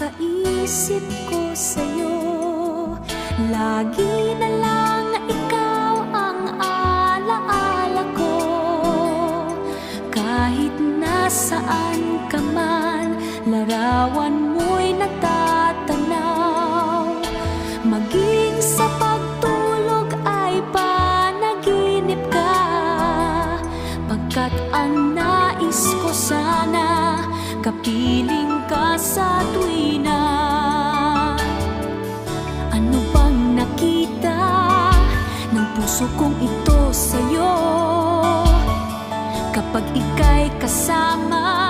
Pagkakaisip ko sa'yo, lagi na lang ikaw ang alaala ko. Kahit nasaan ka man, larawan mo'y natatanaw. Maging sa pagtulog ay panaginip ka, pagkat ang nais ko sana kapiling ka sa tuwina. Ano bang nakita ng puso kong ito sa'yo? Kapag ika'y kasama